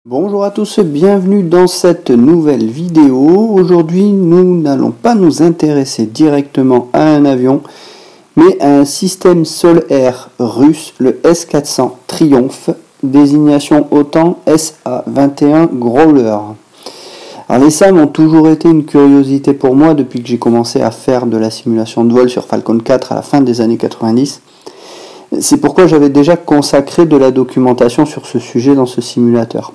Bonjour à tous, bienvenue dans cette nouvelle vidéo. Aujourd'hui, nous n'allons pas nous intéresser directement à un avion, mais à un système sol-air russe, le S-400 Triumph, désignation OTAN SA-21 Growler. Alors les SAM ont toujours été une curiosité pour moi depuis que j'ai commencé à faire de la simulation de vol sur Falcon 4 à la fin des années 90. C'est pourquoi j'avais déjà consacré de la documentation sur ce sujet dans ce simulateur.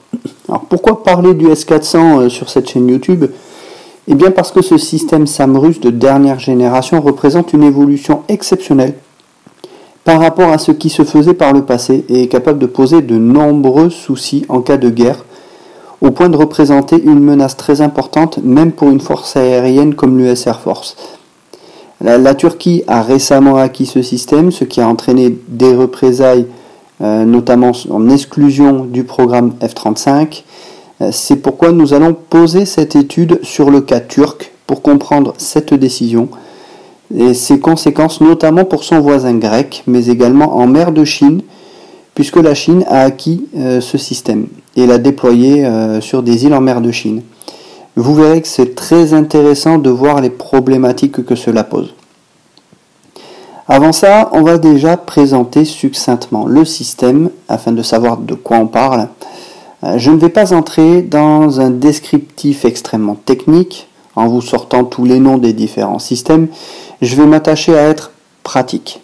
Alors pourquoi parler du S400 sur cette chaîne YouTube? Eh bien parce que ce système SAM russe de dernière génération représente une évolution exceptionnelle par rapport à ce qui se faisait par le passé et est capable de poser de nombreux soucis en cas de guerre, au point de représenter une menace très importante même pour une force aérienne comme l'US Air Force. La Turquie a récemment acquis ce système, ce qui a entraîné des représailles, notamment en exclusion du programme F-35. C'est pourquoi nous allons poser cette étude sur le cas turc pour comprendre cette décision et ses conséquences, notamment pour son voisin grec, mais également en mer de Chine, puisque la Chine a acquis ce système et l'a déployé sur des îles en mer de Chine. Vous verrez que c'est très intéressant de voir les problématiques que cela pose. Avant ça, on va déjà présenter succinctement le système afin de savoir de quoi on parle. Je ne vais pas entrer dans un descriptif extrêmement technique en vous sortant tous les noms des différents systèmes. Je vais m'attacher à être pratique.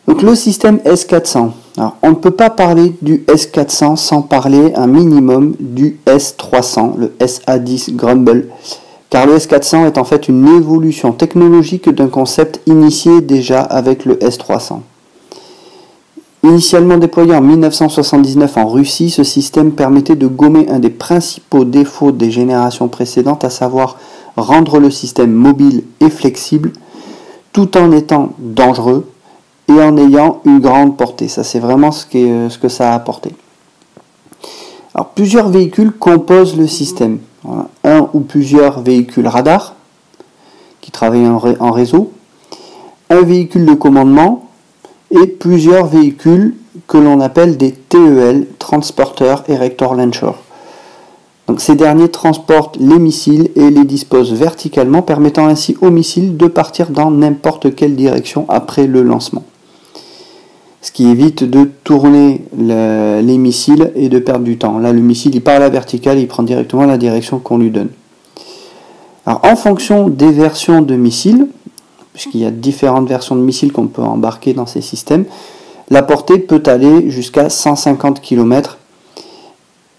Donc le système S400. Alors, on ne peut pas parler du S400 sans parler un minimum du S300, le SA-10 Grumble, car le S400 est en fait une évolution technologique d'un concept initié déjà avec le S300. Initialement déployé en 1979 en Russie, ce système permettait de gommer un des principaux défauts des générations précédentes, à savoir rendre le système mobile et flexible, tout en étant dangereux et en ayant une grande portée. Ça, c'est vraiment ce que ça a apporté. Alors, plusieurs véhicules composent le système. Voilà. Un ou plusieurs véhicules radars qui travaillent en réseau, un véhicule de commandement et plusieurs véhicules que l'on appelle des TEL, Transporter Erector Launcher. Donc, ces derniers transportent les missiles et les disposent verticalement, permettant ainsi aux missiles de partir dans n'importe quelle direction après le lancement. Ce qui évite de tourner les missiles et de perdre du temps. Là, le missile, il part à la verticale, il prend directement la direction qu'on lui donne. Alors, en fonction des versions de missiles, puisqu'il y a différentes versions de missiles qu'on peut embarquer dans ces systèmes, la portée peut aller jusqu'à 150 km.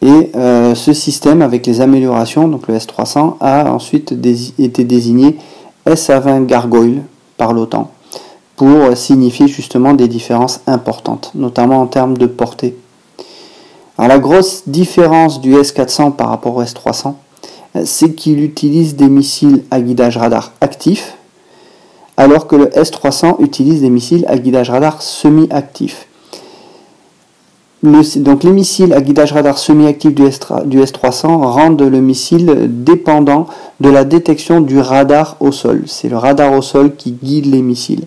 Et ce système, avec les améliorations, donc le S300, a ensuite été désigné SA-20 Gargoyle par l'OTAN, pour signifier justement des différences importantes, notamment en termes de portée. Alors la grosse différence du S400 par rapport au S300, c'est qu'il utilise des missiles à guidage radar actif, alors que le S300 utilise des missiles à guidage radar semi-actif. Donc les missiles à guidage radar semi-actif du S300 rendent le missile dépendant de la détection du radar au sol. C'est le radar au sol qui guide les missiles.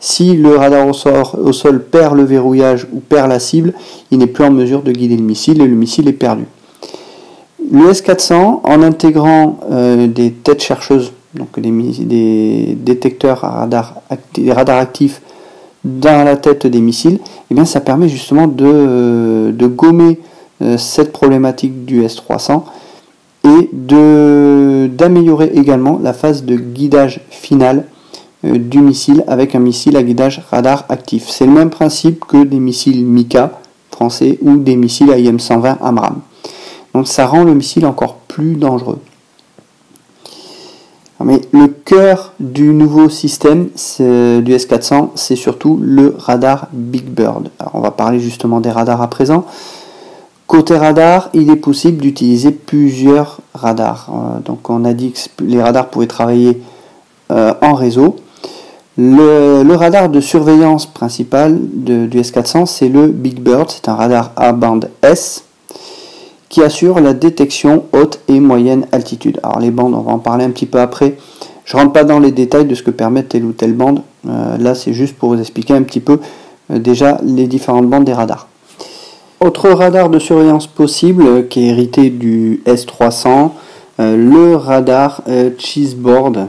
Si le radar au sol perd le verrouillage ou perd la cible, il n'est plus en mesure de guider le missile et le missile est perdu. Le S400, en intégrant des têtes chercheuses, donc des détecteurs à des radars actifs dans la tête des missiles, eh bien ça permet justement de gommer cette problématique du S300 et d'améliorer également la phase de guidage finale du missile avec un missile à guidage radar actif. C'est le même principe que des missiles Mika français ou des missiles AIM-120 AMRAAM. Donc ça rend le missile encore plus dangereux. Mais le cœur du nouveau système du S400, c'est surtout le radar Big Bird. Alors on va parler justement des radars à présent. Côté radar, il est possible d'utiliser plusieurs radars. Donc on a dit que les radars pouvaient travailler en réseau. Le radar de surveillance principal du S400, c'est le Big Bird, c'est un radar à bande S qui assure la détection haute et moyenne altitude. Alors les bandes, on va en parler un petit peu après. Je ne rentre pas dans les détails de ce que permet telle ou telle bande. Là, c'est juste pour vous expliquer un petit peu déjà les différentes bandes des radars. Autre radar de surveillance possible qui est hérité du S300, le radar Chessboard,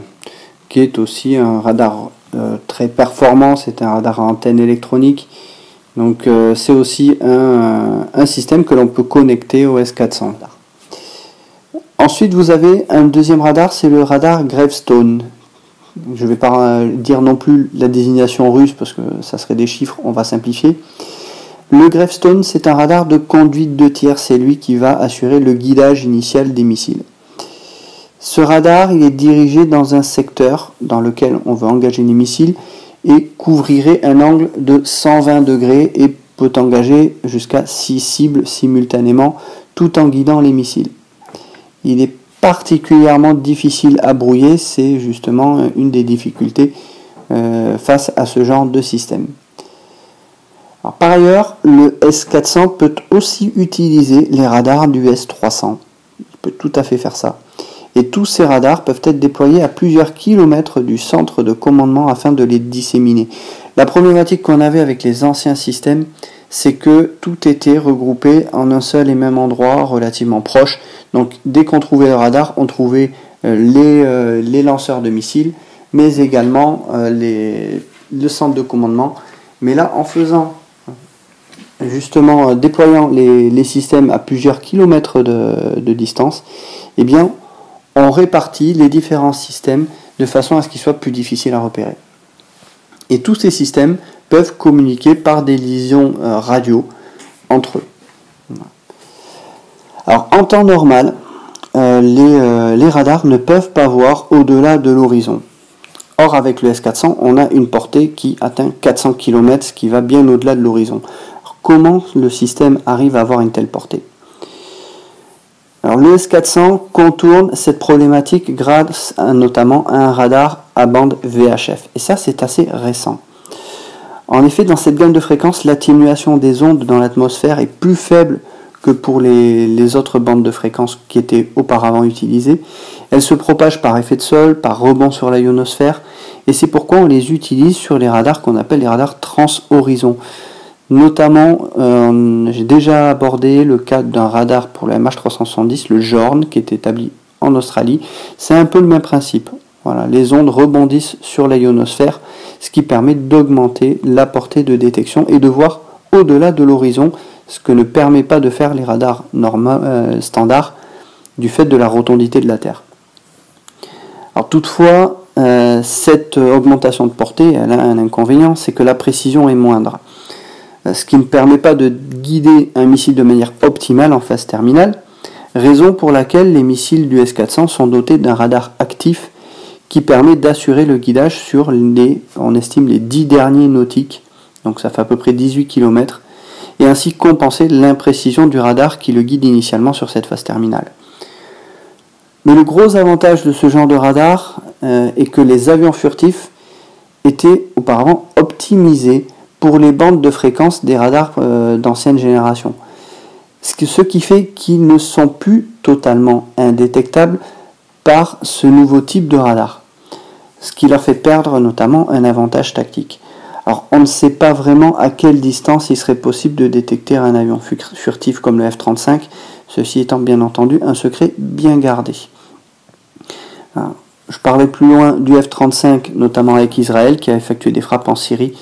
qui est aussi un radar très performant. C'est un radar à antenne électronique. Donc c'est aussi un système que l'on peut connecter au S400. Ensuite vous avez un deuxième radar, c'est le radar Gravestone. Je ne vais pas dire non plus la désignation russe parce que ça serait des chiffres, on va simplifier. Le Gravestone, c'est un radar de conduite de tir, c'est lui qui va assurer le guidage initial des missiles. Ce radar, il est dirigé dans un secteur dans lequel on veut engager les missiles et couvrirait un angle de 120 degrés et peut engager jusqu'à 6 cibles simultanément tout en guidant les missiles. Il est particulièrement difficile à brouiller, c'est justement une des difficultés face à ce genre de système. Alors, par ailleurs, le S400 peut aussi utiliser les radars du S300. Il peut tout à fait faire ça. Et tous ces radars peuvent être déployés à plusieurs kilomètres du centre de commandement afin de les disséminer. La problématique qu'on avait avec les anciens systèmes, c'est que tout était regroupé en un seul et même endroit relativement proche. Donc dès qu'on trouvait le radar, on trouvait les lanceurs de missiles, mais également le centre de commandement. Mais là, en faisant justement déployant les systèmes à plusieurs kilomètres de distance, eh bien on répartit les différents systèmes de façon à ce qu'ils soient plus difficiles à repérer. Et tous ces systèmes peuvent communiquer par des liaisons radio entre eux. Alors en temps normal, les radars ne peuvent pas voir au-delà de l'horizon. Or avec le S400, on a une portée qui atteint 400 km, ce qui va bien au-delà de l'horizon. Comment le système arrive à avoir une telle portée? Alors le S400 contourne cette problématique grâce notamment à un radar à bande VHF. Et ça, c'est assez récent. En effet, dans cette gamme de fréquences, l'atténuation des ondes dans l'atmosphère est plus faible que pour les autres bandes de fréquences qui étaient auparavant utilisées. Elles se propagent par effet de sol, par rebond sur la ionosphère, et c'est pourquoi on les utilise sur les radars qu'on appelle les radars trans-horizon. Notamment, j'ai déjà abordé le cas d'un radar pour le MH370, le JORN, qui est établi en Australie. C'est un peu le même principe. Voilà, les ondes rebondissent sur la ionosphère, ce qui permet d'augmenter la portée de détection et de voir au-delà de l'horizon, ce que ne permet pas de faire les radars standards du fait de la rotondité de la Terre. Alors toutefois, cette augmentation de portée, elle a un inconvénient, c'est que la précision est moindre. Ce qui ne permet pas de guider un missile de manière optimale en phase terminale, raison pour laquelle les missiles du S400 sont dotés d'un radar actif qui permet d'assurer le guidage sur on estime les 10 derniers nautiques, donc ça fait à peu près 18 km, et ainsi compenser l'imprécision du radar qui le guide initialement sur cette phase terminale. Mais le gros avantage de ce genre de radar est que les avions furtifs étaient auparavant optimisés pour les bandes de fréquence des radars d'ancienne génération. Ce qui fait qu'ils ne sont plus totalement indétectables par ce nouveau type de radar. Ce qui leur fait perdre notamment un avantage tactique. Alors on ne sait pas vraiment à quelle distance il serait possible de détecter un avion furtif comme le F-35, ceci étant bien entendu un secret bien gardé. Alors, je parlais plus loin du F-35, notamment avec Israël, qui a effectué des frappes en Syrie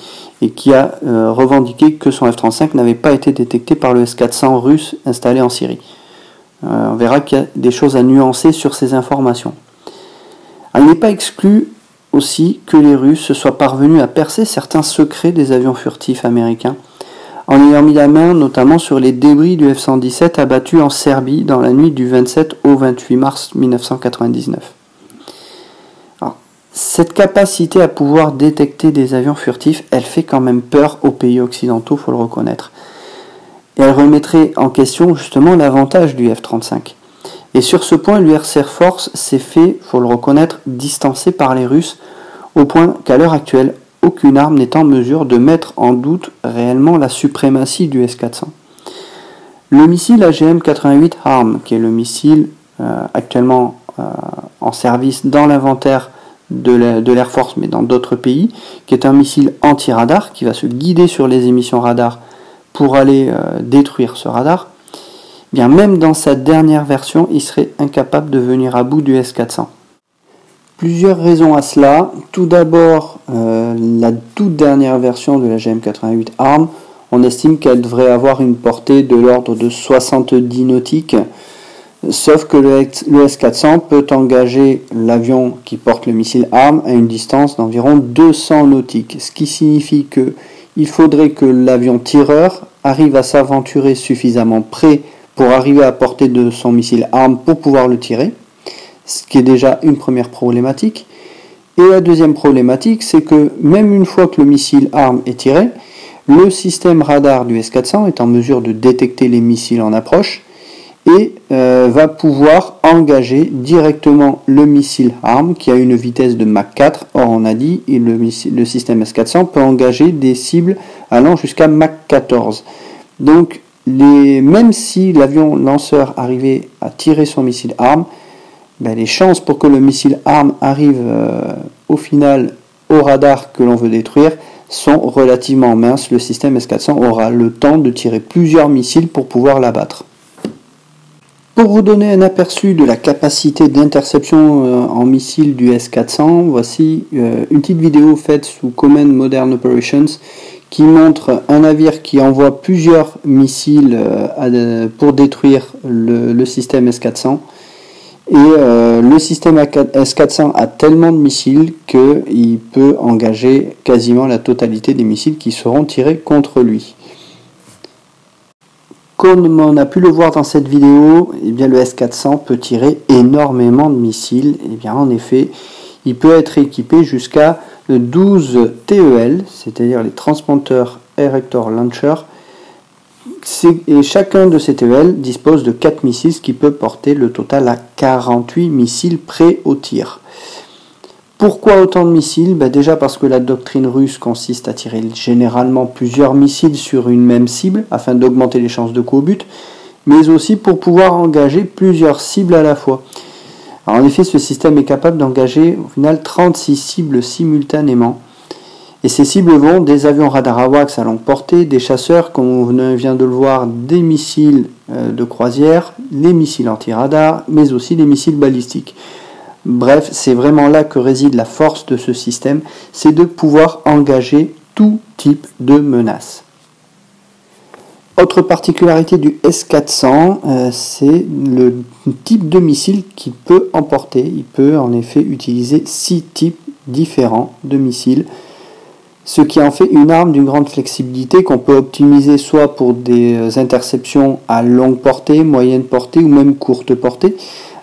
et qui a revendiqué que son F-35 n'avait pas été détecté par le S-400 russe installé en Syrie. On verra qu'il y a des choses à nuancer sur ces informations. Il n'est pas exclu aussi que les Russes soient parvenus à percer certains secrets des avions furtifs américains, en ayant mis la main notamment sur les débris du F-117 abattus en Serbie dans la nuit du 27 au 28 mars 1999. Alors, cette capacité à pouvoir détecter des avions furtifs, elle fait quand même peur aux pays occidentaux, il faut le reconnaître. Et elle remettrait en question justement l'avantage du F-35. Et sur ce point, l'US Air Force s'est fait, il faut le reconnaître, distancer par les Russes, au point qu'à l'heure actuelle, aucune arme n'est en mesure de mettre en doute réellement la suprématie du S-400. Le missile AGM-88 HARM, qui est le missile actuellement en service dans l'inventaire de l'Air Force, mais dans d'autres pays, qui est un missile anti-radar, qui va se guider sur les émissions radar pour aller détruire ce radar, eh bien même dans sa dernière version, il serait incapable de venir à bout du S-400. Plusieurs raisons à cela. Tout d'abord, la toute dernière version de la GM88 ARM, on estime qu'elle devrait avoir une portée de l'ordre de 70 nautiques, sauf que le S-400 peut engager l'avion qui porte le missile ARM à une distance d'environ 200 nautiques, ce qui signifie qu'il faudrait que l'avion tireur arrive à s'aventurer suffisamment près pour arriver à portée de son missile ARM pour pouvoir le tirer, ce qui est déjà une première problématique. Et la deuxième problématique, c'est que même une fois que le missile ARM est tiré, le système radar du S-400 est en mesure de détecter les missiles en approche et va pouvoir engager directement le missile ARM qui a une vitesse de Mach 4. Or, on a dit que le système S-400 peut engager des cibles allant jusqu'à Mach 14. Donc, même si l'avion lanceur arrivait à tirer son missile ARM, les chances pour que le missile ARM arrive au final au radar que l'on veut détruire sont relativement minces. Le système S-400 aura le temps de tirer plusieurs missiles pour pouvoir l'abattre. Pour vous donner un aperçu de la capacité d'interception en missiles du S-400, voici une petite vidéo faite sous Command Modern Operations qui montre un navire qui envoie plusieurs missiles pour détruire le système S-400. Et le système S-400 a tellement de missiles qu'il peut engager quasiment la totalité des missiles qui seront tirés contre lui. Comme on a pu le voir dans cette vidéo, eh bien le S-400 peut tirer énormément de missiles. Eh bien, en effet, il peut être équipé jusqu'à 12 TEL, c'est-à-dire les transponders Erector Launcher. Et chacun de ces TEL dispose de 4 missiles, ce qui peut porter le total à 48 missiles prêts au tir. Pourquoi autant de missiles? Déjà parce que la doctrine russe consiste à tirer généralement plusieurs missiles sur une même cible afin d'augmenter les chances de coup au but, mais aussi pour pouvoir engager plusieurs cibles à la fois. Alors, en effet, ce système est capable d'engager au final 36 cibles simultanément. Et ces cibles vont des avions radar AWACS à longue portée, des chasseurs, comme on vient de le voir, des missiles de croisière, les missiles anti-radar, mais aussi les missiles balistiques. Bref, c'est vraiment là que réside la force de ce système, c'est de pouvoir engager tout type de menace. Autre particularité du S-400, c'est le type de missile qu'il peut emporter. Il peut en effet utiliser 6 types différents de missiles, ce qui en fait une arme d'une grande flexibilité qu'on peut optimiser soit pour des interceptions à longue portée, moyenne portée ou même courte portée.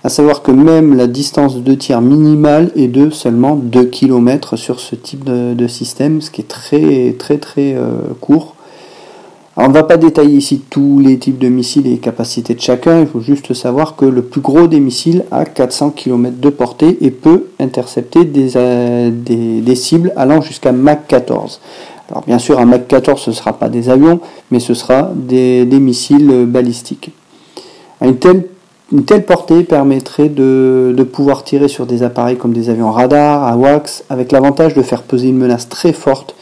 À savoir que même la distance de tir minimale est de seulement 2 km sur ce type de système, ce qui est très court. Alors, on ne va pas détailler ici tous les types de missiles et les capacités de chacun, il faut juste savoir que le plus gros des missiles a 400 km de portée et peut intercepter des cibles allant jusqu'à Mach 14. Alors bien sûr, un Mach 14 ce ne sera pas des avions, mais ce sera des missiles balistiques. Une telle portée permettrait de pouvoir tirer sur des appareils comme des avions radar, AWACS, avec l'avantage de faire peser une menace très forte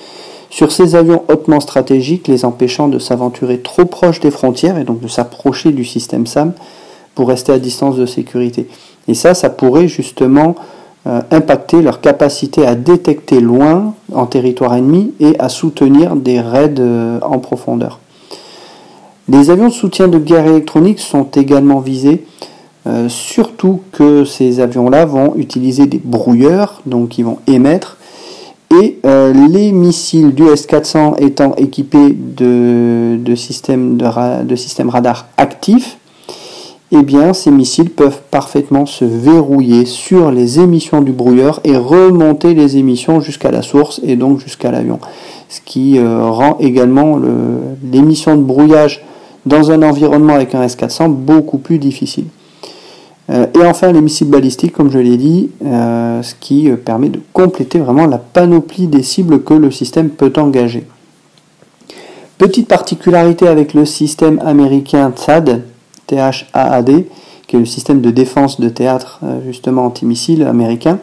sur ces avions hautement stratégiques, les empêchant de s'aventurer trop proche des frontières et donc de s'approcher du système SAM pour rester à distance de sécurité. Et ça pourrait justement impacter leur capacité à détecter loin en territoire ennemi et à soutenir des raids en profondeur. Les avions de soutien de guerre électronique sont également visés, surtout que ces avions-là vont utiliser des brouilleurs, donc ils vont émettre, et les missiles du S-400 étant équipés de systèmes radar actifs, eh bien ces missiles peuvent parfaitement se verrouiller sur les émissions du brouilleur et remonter les émissions jusqu'à la source et donc jusqu'à l'avion. Ce qui rend également l'émission de brouillage dans un environnement avec un S-400 beaucoup plus difficile. Et enfin les missiles balistiques, comme je l'ai dit, ce qui permet de compléter vraiment la panoplie des cibles que le système peut engager. Petite particularité avec le système américain THAAD, THAAD, qui est le système de défense de théâtre justement antimissile américain.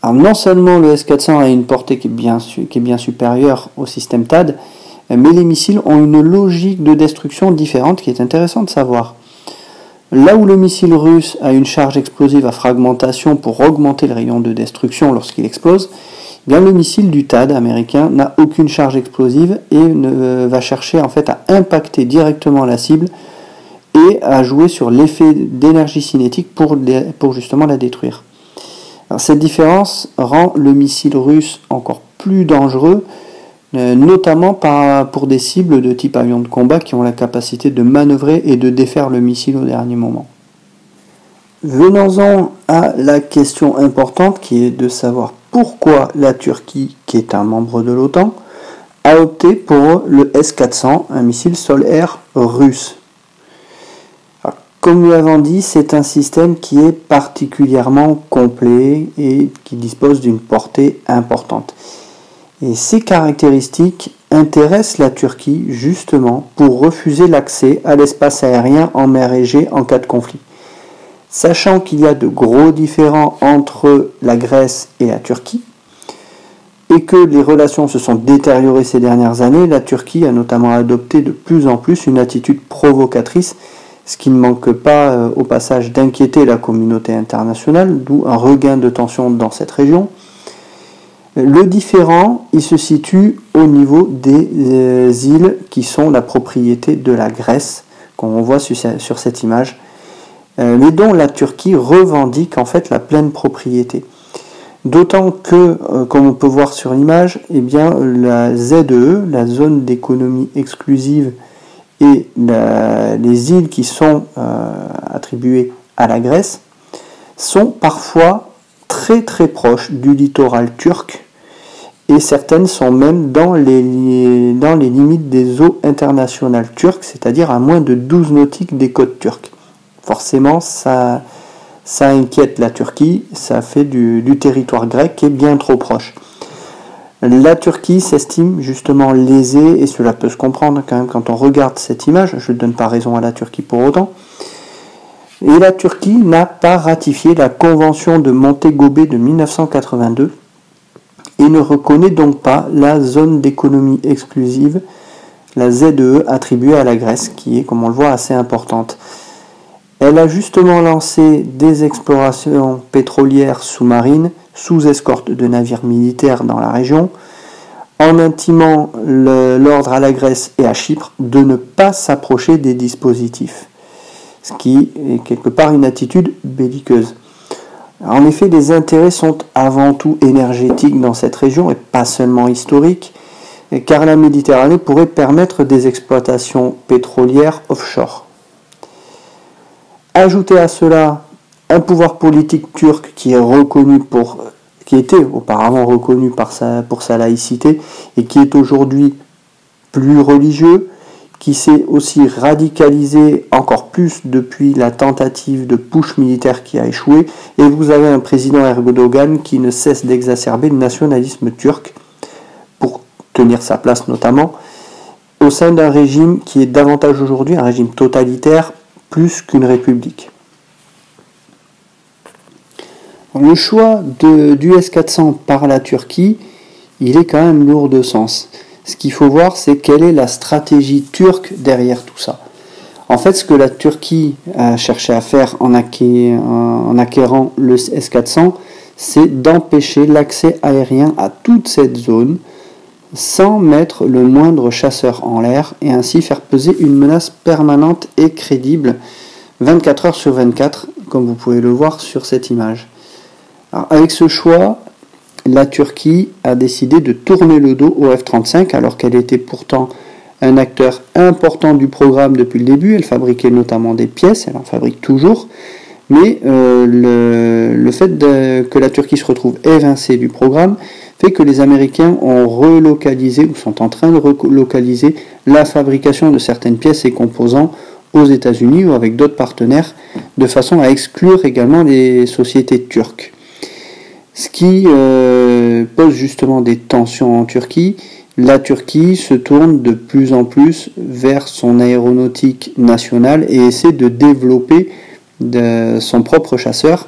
Alors non seulement le S-400 a une portée qui est bien supérieure au système THAAD, mais les missiles ont une logique de destruction différente qui est intéressante de savoir. Là où le missile russe a une charge explosive à fragmentation pour augmenter le rayon de destruction lorsqu'il explose, eh bien le missile du THAAD américain n'a aucune charge explosive et va chercher en fait à impacter directement la cible et à jouer sur l'effet d'énergie cinétique pour justement la détruire. Alors, cette différence rend le missile russe encore plus dangereux, notamment pour des cibles de type avion de combat qui ont la capacité de manœuvrer et de défaire le missile au dernier moment. Venons-en à la question importante qui est de savoir pourquoi la Turquie, qui est un membre de l'OTAN, a opté pour le S-400, un missile sol-air russe. Alors, comme nous l'avons dit, c'est un système qui est particulièrement complet et qui dispose d'une portée importante. Et ces caractéristiques intéressent la Turquie justement pour refuser l'accès à l'espace aérien en mer Égée en cas de conflit. Sachant qu'il y a de gros différends entre la Grèce et la Turquie, et que les relations se sont détériorées ces dernières années, la Turquie a notamment adopté de plus en plus une attitude provocatrice, ce qui ne manque pas au passage d'inquiéter la communauté internationale, d'où un regain de tension dans cette région. Le différend, il se situe au niveau des îles qui sont la propriété de la Grèce, qu'on voit sur cette image, mais dont la Turquie revendique en fait la pleine propriété. D'autant que, comme on peut voir sur l'image, eh bien, la ZEE, la zone d'économie exclusive, et les îles qui sont attribuées à la Grèce sont parfois très très proches du littoral turc, et certaines sont même dans les limites des eaux internationales turques, c'est-à-dire à moins de 12 nautiques des côtes turques. Forcément, ça inquiète la Turquie, ça fait du territoire grec qui est bien trop proche. La Turquie s'estime justement lésée, et cela peut se comprendre quand même quand on regarde cette image, je ne donne pas raison à la Turquie pour autant. Et la Turquie n'a pas ratifié la convention de Montego Bay de 1982, et ne reconnaît donc pas la zone d'économie exclusive, la ZEE, attribuée à la Grèce, qui est, comme on le voit, assez importante. Elle a justement lancé des explorations pétrolières sous-marines, sous escorte de navires militaires dans la région, en intimant l'ordre à la Grèce et à Chypre de ne pas s'approcher des dispositifs, ce qui est quelque part une attitude belliqueuse. En effet, les intérêts sont avant tout énergétiques dans cette région et pas seulement historiques, car la Méditerranée pourrait permettre des exploitations pétrolières offshore. Ajoutez à cela un pouvoir politique turc qui était auparavant reconnu pour sa laïcité et qui est aujourd'hui plus religieux, qui s'est aussi radicalisé encore plus depuis la tentative de putsch militaire qui a échoué, et vous avez un président Erdogan qui ne cesse d'exacerber le nationalisme turc pour tenir sa place notamment, au sein d'un régime qui est davantage aujourd'hui un régime totalitaire plus qu'une république. Le choix du S-400 par la Turquie, il est quand même lourd de sens. Ce qu'il faut voir, c'est quelle est la stratégie turque derrière tout ça. En fait, ce que la Turquie a cherché à faire en acquérant le S-400, c'est d'empêcher l'accès aérien à toute cette zone sans mettre le moindre chasseur en l'air et ainsi faire peser une menace permanente et crédible 24 heures sur 24, comme vous pouvez le voir sur cette image. Alors, avec ce choix, la Turquie a décidé de tourner le dos au F-35 alors qu'elle était pourtant un acteur important du programme depuis le début. Elle fabriquait notamment des pièces, elle en fabrique toujours, mais le fait que la Turquie se retrouve évincée du programme fait que les Américains ont relocalisé ou sont en train de relocaliser la fabrication de certaines pièces et composants aux États-Unis ou avec d'autres partenaires de façon à exclure également les sociétés turques. Ce qui pose justement des tensions en Turquie. La Turquie se tourne de plus en plus vers son aéronautique nationale et essaie de développer son propre chasseur.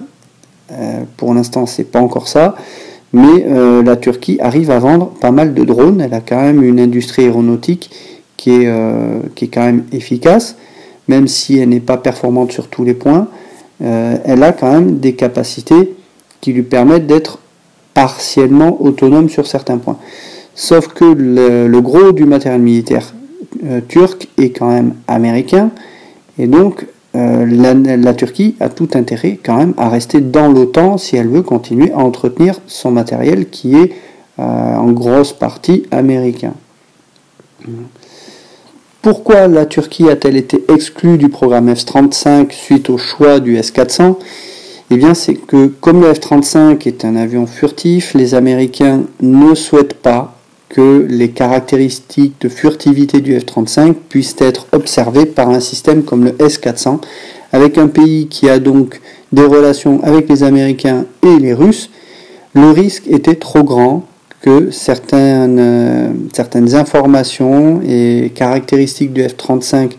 Pour l'instant, c'est pas encore ça, mais la Turquie arrive à vendre pas mal de drones. Elle a quand même une industrie aéronautique qui est quand même efficace, même si elle n'est pas performante sur tous les points. Elle a quand même des capacités qui lui permettent d'être partiellement autonome sur certains points. Sauf que le gros du matériel militaire turc est quand même américain, et donc la Turquie a tout intérêt quand même à rester dans l'OTAN si elle veut continuer à entretenir son matériel qui est en grosse partie américain. Pourquoi la Turquie a-t-elle été exclue du programme F-35 suite au choix du S-400? Eh bien, c'est que comme le F-35 est un avion furtif, les Américains ne souhaitent pas que les caractéristiques de furtivité du F-35 puissent être observées par un système comme le S-400, avec un pays qui a donc des relations avec les Américains et les Russes. Le risque était trop grand que certaines informations et caractéristiques du F-35,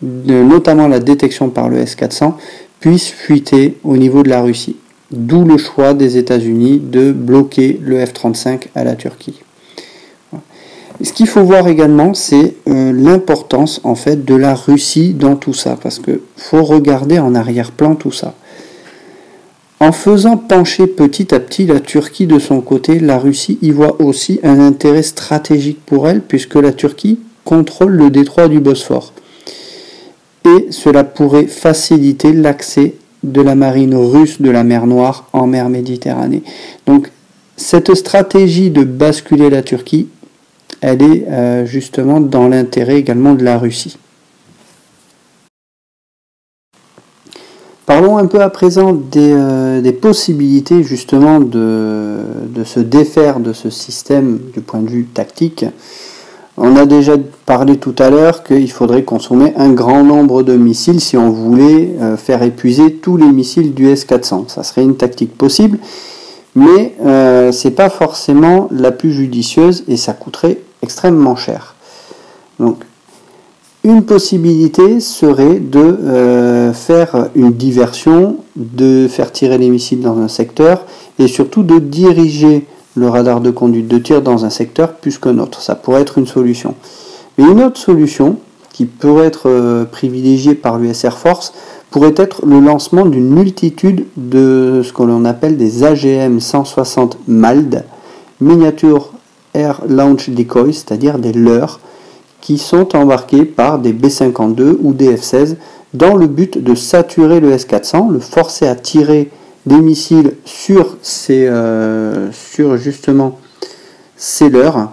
notamment la détection par le S-400, puissent fuiter au niveau de la Russie. D'où le choix des États-Unis de bloquer le F-35 à la Turquie. Ce qu'il faut voir également, c'est l'importance en fait de la Russie dans tout ça, parce que faut regarder en arrière-plan tout ça. En faisant pencher petit à petit la Turquie de son côté, la Russie y voit aussi un intérêt stratégique pour elle, puisque la Turquie contrôle le détroit du Bosphore. Et cela pourrait faciliter l'accès de la marine russe de la mer Noire en mer Méditerranée. Donc cette stratégie de basculer la Turquie, elle est justement dans l'intérêt également de la Russie. Parlons un peu à présent des possibilités justement de se défaire de ce système du point de vue tactique. On a déjà parlé tout à l'heure qu'il faudrait consommer un grand nombre de missiles si on voulait faire épuiser tous les missiles du S-400. Ça serait une tactique possible, mais c'est pas forcément la plus judicieuse et ça coûterait extrêmement cher. Donc, une possibilité serait de faire une diversion, de faire tirer les missiles dans un secteur et surtout de diriger le radar de conduite de tir dans un secteur plus qu'un autre. Ça pourrait être une solution. Mais une autre solution qui pourrait être privilégiée par l'US Air Force pourrait être le lancement d'une multitude de ce que l'on appelle des AGM-160 MALD, Miniature Air Launch Decoys, c'est-à-dire des leurres qui sont embarqués par des B-52 ou des F-16 dans le but de saturer le S-400, le forcer à tirer des missiles sur justement ces leurres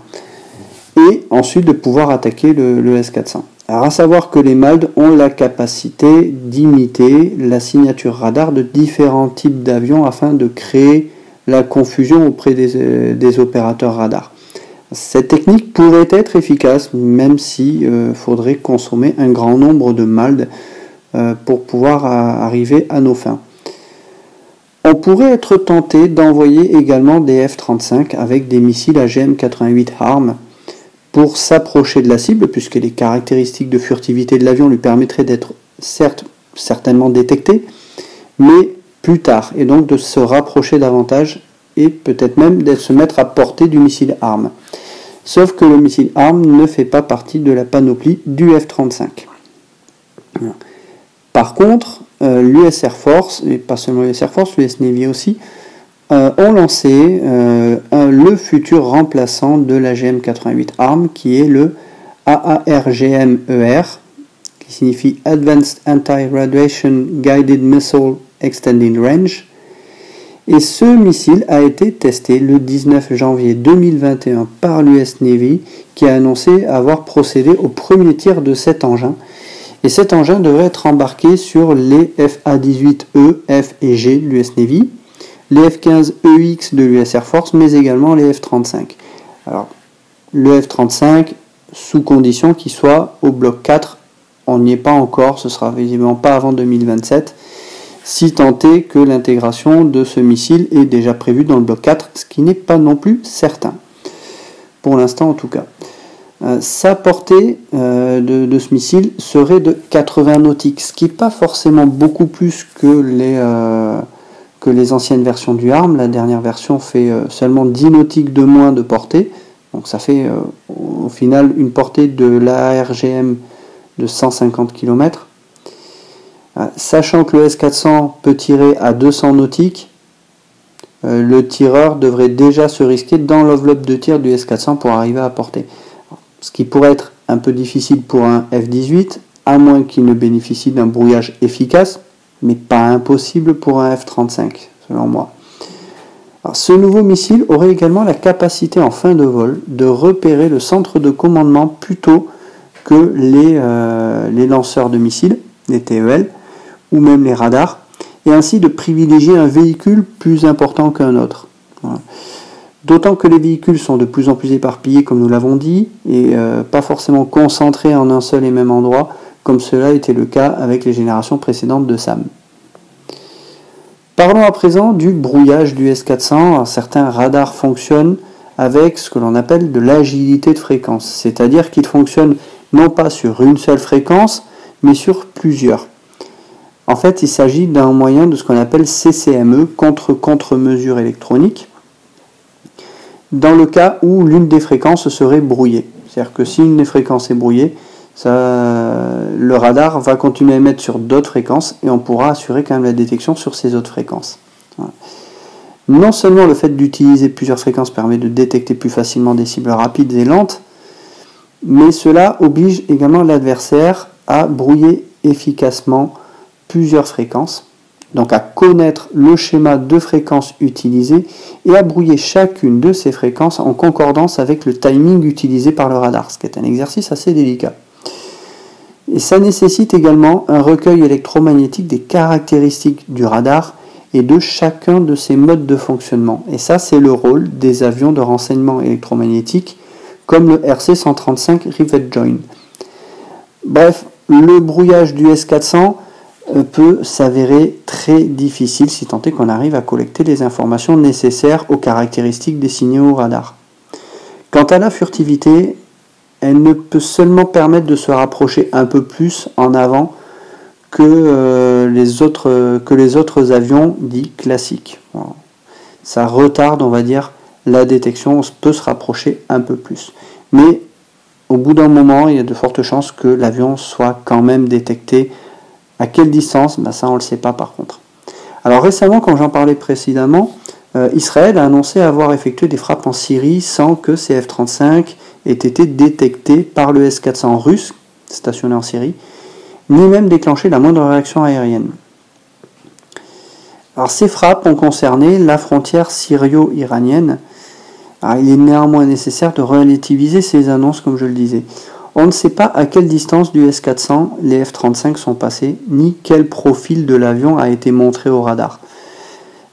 et ensuite de pouvoir attaquer le S-400. Alors à savoir que les MALD ont la capacité d'imiter la signature radar de différents types d'avions afin de créer la confusion auprès des opérateurs radars. Cette technique pourrait être efficace, même si faudrait consommer un grand nombre de MALD pour pouvoir arriver à nos fins. On pourrait être tenté d'envoyer également des F-35 avec des missiles AGM-88 ARM pour s'approcher de la cible, puisque les caractéristiques de furtivité de l'avion lui permettraient d'être certainement détecté, mais plus tard, et donc de se rapprocher davantage et peut-être même de se mettre à portée du missile ARM. Sauf que le missile ARM ne fait pas partie de la panoplie du F-35. Par contre, l'US Air Force, et pas seulement l'US Air Force, l'US Navy aussi, ont lancé le futur remplaçant de l'AGM-88 ARM, qui est le AARGM-ER, qui signifie Advanced Anti-Radiation Guided Missile Extending Range. Et ce missile a été testé le 19 janvier 2021 par l'US Navy, qui a annoncé avoir procédé au premier tir de cet engin. Et cet engin devrait être embarqué sur les FA-18E, F et G de l'US Navy, les F-15EX de l'US Air Force, mais également les F-35. Alors, le F-35, sous condition qu'il soit au bloc 4, on n'y est pas encore, ce sera visiblement pas avant 2027, si tant est que l'intégration de ce missile est déjà prévue dans le bloc 4, ce qui n'est pas non plus certain, pour l'instant en tout cas. Sa portée de ce missile serait de 80 nautiques, ce qui n'est pas forcément beaucoup plus que que les anciennes versions du ARM. La dernière version fait seulement 10 nautiques de moins de portée. Donc ça fait au final une portée de l'ARGM de 150 km. Sachant que le S400 peut tirer à 200 nautiques, le tireur devrait déjà se risquer dans l'enveloppe de tir du S400 pour arriver à portée. Ce qui pourrait être un peu difficile pour un F-18, à moins qu'il ne bénéficie d'un brouillage efficace, mais pas impossible pour un F-35, selon moi. Alors, ce nouveau missile aurait également la capacité en fin de vol de repérer le centre de commandement plus tôt que les lanceurs de missiles, les TEL, ou même les radars, et ainsi de privilégier un véhicule plus important qu'un autre. Voilà. D'autant que les véhicules sont de plus en plus éparpillés, comme nous l'avons dit, et pas forcément concentrés en un seul et même endroit, comme cela était le cas avec les générations précédentes de SAM. Parlons à présent du brouillage du S400. Certains radars fonctionnent avec ce que l'on appelle de l'agilité de fréquence, c'est-à-dire qu'ils fonctionnent non pas sur une seule fréquence, mais sur plusieurs. En fait, il s'agit d'un moyen de ce qu'on appelle CCME, contre-mesure électronique, dans le cas où l'une des fréquences serait brouillée. C'est-à-dire que si une des fréquences est brouillée, le radar va continuer à émettre sur d'autres fréquences et on pourra assurer quand même la détection sur ces autres fréquences. Voilà. Non seulement le fait d'utiliser plusieurs fréquences permet de détecter plus facilement des cibles rapides et lentes, mais cela oblige également l'adversaire à brouiller efficacement plusieurs fréquences, donc à connaître le schéma de fréquences utilisé et à brouiller chacune de ces fréquences en concordance avec le timing utilisé par le radar, ce qui est un exercice assez délicat. Et ça nécessite également un recueil électromagnétique des caractéristiques du radar et de chacun de ses modes de fonctionnement. Et ça, c'est le rôle des avions de renseignement électromagnétique, comme le RC-135 Rivet Join. Bref, le brouillage du S400 peut s'avérer très difficile si tant est qu'on arrive à collecter les informations nécessaires aux caractéristiques des signaux au radar. Quant à la furtivité, elle ne peut seulement permettre de se rapprocher un peu plus en avant que les autres avions dits classiques. Voilà. Ça retarde, on va dire, la détection, on peut se rapprocher un peu plus. Mais au bout d'un moment, il y a de fortes chances que l'avion soit quand même détecté. À quelle distance? Ça on ne le sait pas par contre. Alors récemment, quand j'en parlais précédemment, Israël a annoncé avoir effectué des frappes en Syrie sans que ces F-35 aient été détectés par le S-400 russe, stationné en Syrie, ni même déclenché la moindre réaction aérienne. Alors ces frappes ont concerné la frontière syrio-iranienne. Alors, il est néanmoins nécessaire de relativiser ces annonces, comme je le disais. On ne sait pas à quelle distance du S-400 les F-35 sont passés, ni quel profil de l'avion a été montré au radar.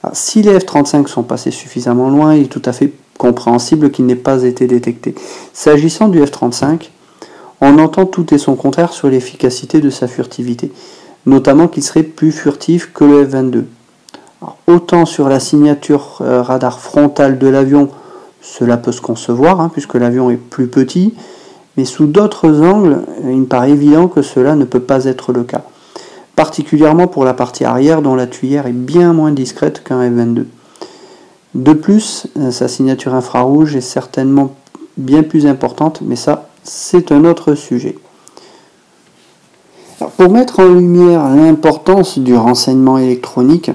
Alors, si les F-35 sont passés suffisamment loin, il est tout à fait compréhensible qu'ils n'aient pas été détectés. S'agissant du F-35, on entend tout et son contraire sur l'efficacité de sa furtivité, notamment qu'il serait plus furtif que le F-22. Alors, autant sur la signature radar frontale de l'avion, cela peut se concevoir, puisque l'avion est plus petit, mais sous d'autres angles, il me paraît évident que cela ne peut pas être le cas, particulièrement pour la partie arrière dont la tuyère est bien moins discrète qu'un F-22. De plus, sa signature infrarouge est certainement bien plus importante, mais ça, c'est un autre sujet. Alors, pour mettre en lumière l'importance du renseignement électronique,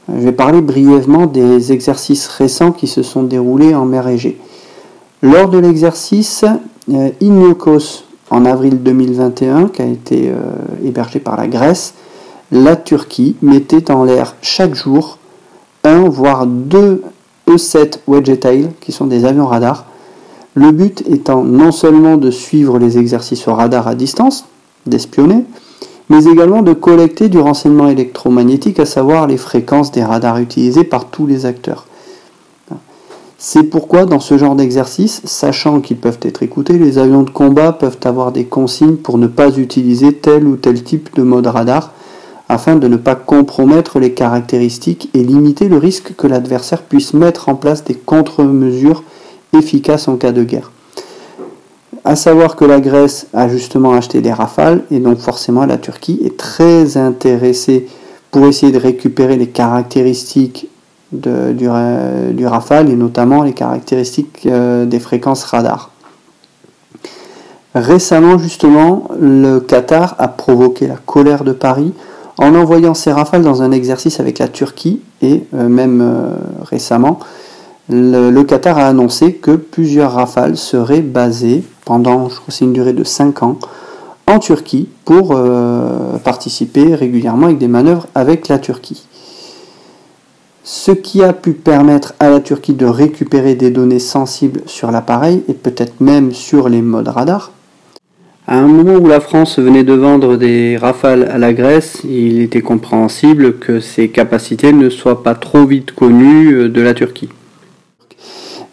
je vais parler brièvement des exercices récents qui se sont déroulés en mer Égée. Lors de l'exercice Iniokos en avril 2021, qui a été hébergé par la Grèce, la Turquie mettait en l'air chaque jour 1 voire 2 E-7 Wedgetail, qui sont des avions radars. Le but étant non seulement de suivre les exercices au radar à distance, d'espionner, mais également de collecter du renseignement électromagnétique, à savoir les fréquences des radars utilisés par tous les acteurs. C'est pourquoi dans ce genre d'exercice, sachant qu'ils peuvent être écoutés, les avions de combat peuvent avoir des consignes pour ne pas utiliser tel ou tel type de mode radar, afin de ne pas compromettre les caractéristiques et limiter le risque que l'adversaire puisse mettre en place des contre-mesures efficaces en cas de guerre. À savoir que la Grèce a justement acheté des Rafales, et donc forcément la Turquie est très intéressée pour essayer de récupérer les caractéristiques du Rafale et notamment les caractéristiques des fréquences radar. Récemment, justement, le Qatar a provoqué la colère de Paris en envoyant ses Rafales dans un exercice avec la Turquie et récemment, le Qatar a annoncé que plusieurs Rafales seraient basés pendant, je crois que c'est une durée de 5 ans, en Turquie pour participer régulièrement avec des manœuvres avec la Turquie. Ce qui a pu permettre à la Turquie de récupérer des données sensibles sur l'appareil et peut-être même sur les modes radar. À un moment où la France venait de vendre des Rafales à la Grèce, il était compréhensible que ces capacités ne soient pas trop vite connues de la Turquie.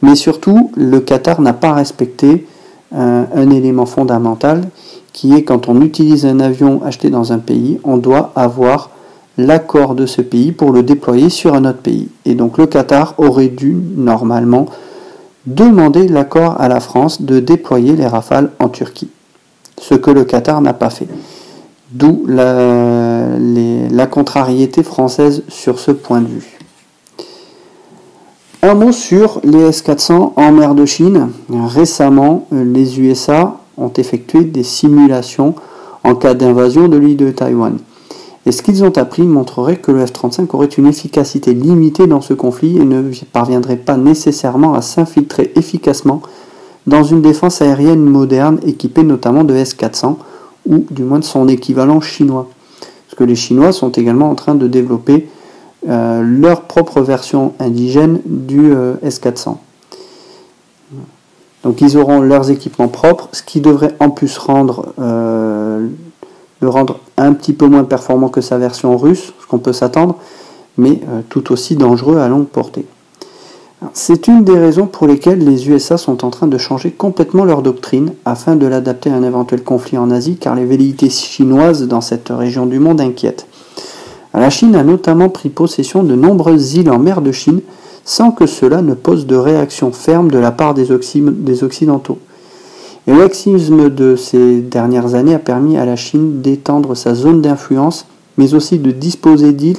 Mais surtout, le Qatar n'a pas respecté un élément fondamental qui est quand on utilise un avion acheté dans un pays, on doit avoir l'accord de ce pays pour le déployer sur un autre pays. Et donc le Qatar aurait dû normalement demander l'accord à la France de déployer les Rafales en Turquie. Ce que le Qatar n'a pas fait. D'où la contrariété française sur ce point de vue. Un mot sur les S-400 en mer de Chine. Récemment, les USA ont effectué des simulations en cas d'invasion de l'île de Taïwan. Et ce qu'ils ont appris montrerait que le F-35 aurait une efficacité limitée dans ce conflit et ne parviendrait pas nécessairement à s'infiltrer efficacement dans une défense aérienne moderne équipée notamment de S-400 ou du moins de son équivalent chinois. Parce que les Chinois sont également en train de développer leur propre version indigène du S-400. Donc ils auront leurs équipements propres, ce qui devrait en plus le rendre un petit peu moins performant que sa version russe, ce qu'on peut s'attendre, mais tout aussi dangereux à longue portée. C'est une des raisons pour lesquelles les USA sont en train de changer complètement leur doctrine afin de l'adapter à un éventuel conflit en Asie, car les velléités chinoises dans cette région du monde inquiètent. La Chine a notamment pris possession de nombreuses îles en mer de Chine sans que cela ne pose de réaction ferme de la part des Occidentaux. Et le laxisme de ces dernières années a permis à la Chine d'étendre sa zone d'influence, mais aussi de disposer d'îles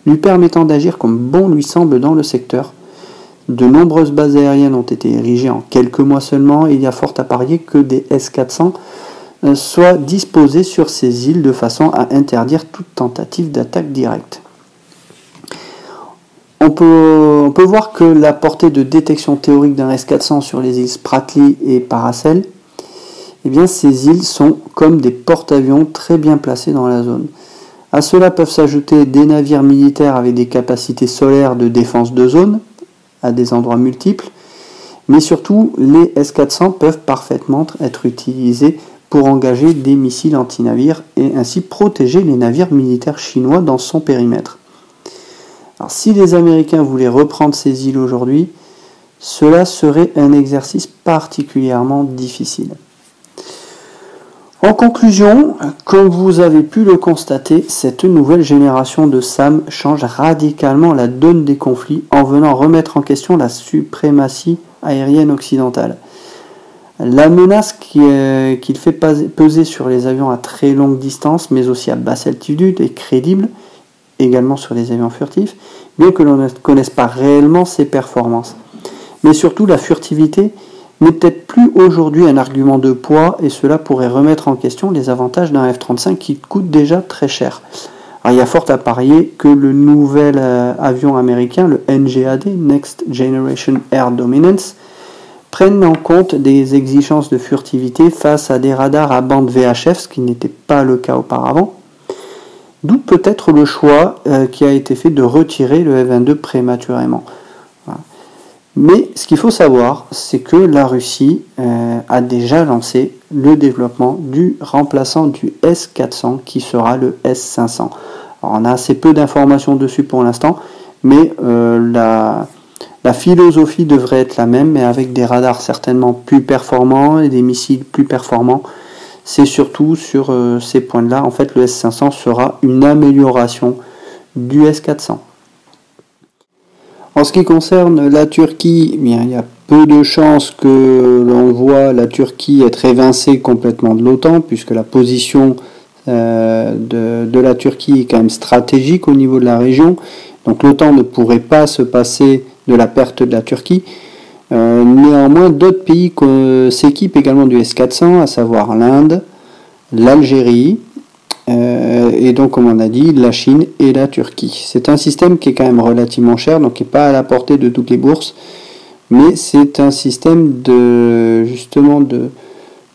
lui permettant d'agir comme bon lui semble dans le secteur. De nombreuses bases aériennes ont été érigées en quelques mois seulement et il y a fort à parier que des S-400 soient disposés sur ces îles de façon à interdire toute tentative d'attaque directe. On peut voir que la portée de détection théorique d'un S-400 sur les îles Spratly et Paracel, eh bien ces îles sont comme des porte-avions très bien placés dans la zone. À cela peuvent s'ajouter des navires militaires avec des capacités solaires de défense de zone à des endroits multiples, mais surtout les S-400 peuvent parfaitement être utilisés pour engager des missiles anti-navires et ainsi protéger les navires militaires chinois dans son périmètre. Alors, si les Américains voulaient reprendre ces îles aujourd'hui, cela serait un exercice particulièrement difficile. En conclusion, comme vous avez pu le constater, cette nouvelle génération de SAM change radicalement la donne des conflits en venant remettre en question la suprématie aérienne occidentale. La menace qu'il fait peser sur les avions à très longue distance, mais aussi à basse altitude, est crédible, également sur les avions furtifs, bien que l'on ne connaisse pas réellement ses performances. Mais surtout, la furtivité n'est peut-être plus aujourd'hui un argument de poids et cela pourrait remettre en question les avantages d'un F-35 qui coûte déjà très cher. Alors, il y a fort à parier que le nouvel avion américain, le NGAD, Next Generation Air Dominance, prenne en compte des exigences de furtivité face à des radars à bande VHF, ce qui n'était pas le cas auparavant. D'où peut-être le choix qui a été fait de retirer le F-22 prématurément. Voilà. Mais ce qu'il faut savoir, c'est que la Russie a déjà lancé le développement du remplaçant du S-400 qui sera le S-500. Alors, on a assez peu d'informations dessus pour l'instant, mais la philosophie devrait être la même, mais avec des radars certainement plus performants et des missiles plus performants. C'est surtout sur ces points-là, en fait, le S-500 sera une amélioration du S-400. En ce qui concerne la Turquie, eh bien, il y a peu de chances que l'on voit la Turquie être évincée complètement de l'OTAN, puisque la position de la Turquie est quand même stratégique au niveau de la région. Donc l'OTAN ne pourrait pas se passer de la perte de la Turquie. Néanmoins, d'autres pays s'équipent également du S-400, à savoir l'Inde, l'Algérie, et donc comme on a dit, la Chine et la Turquie. C'est un système qui est quand même relativement cher, donc qui n'est pas à la portée de toutes les bourses, mais c'est un système de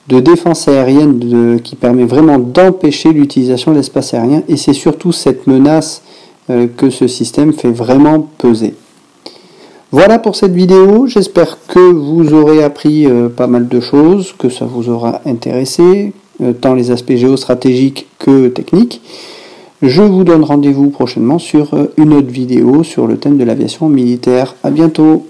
défense aérienne qui permet vraiment d'empêcher l'utilisation de l'espace aérien, et c'est surtout cette menace que ce système fait vraiment peser. Voilà pour cette vidéo, j'espère que vous aurez appris pas mal de choses, que ça vous aura intéressé, tant les aspects géostratégiques que techniques. Je vous donne rendez-vous prochainement sur une autre vidéo sur le thème de l'aviation militaire. À bientôt.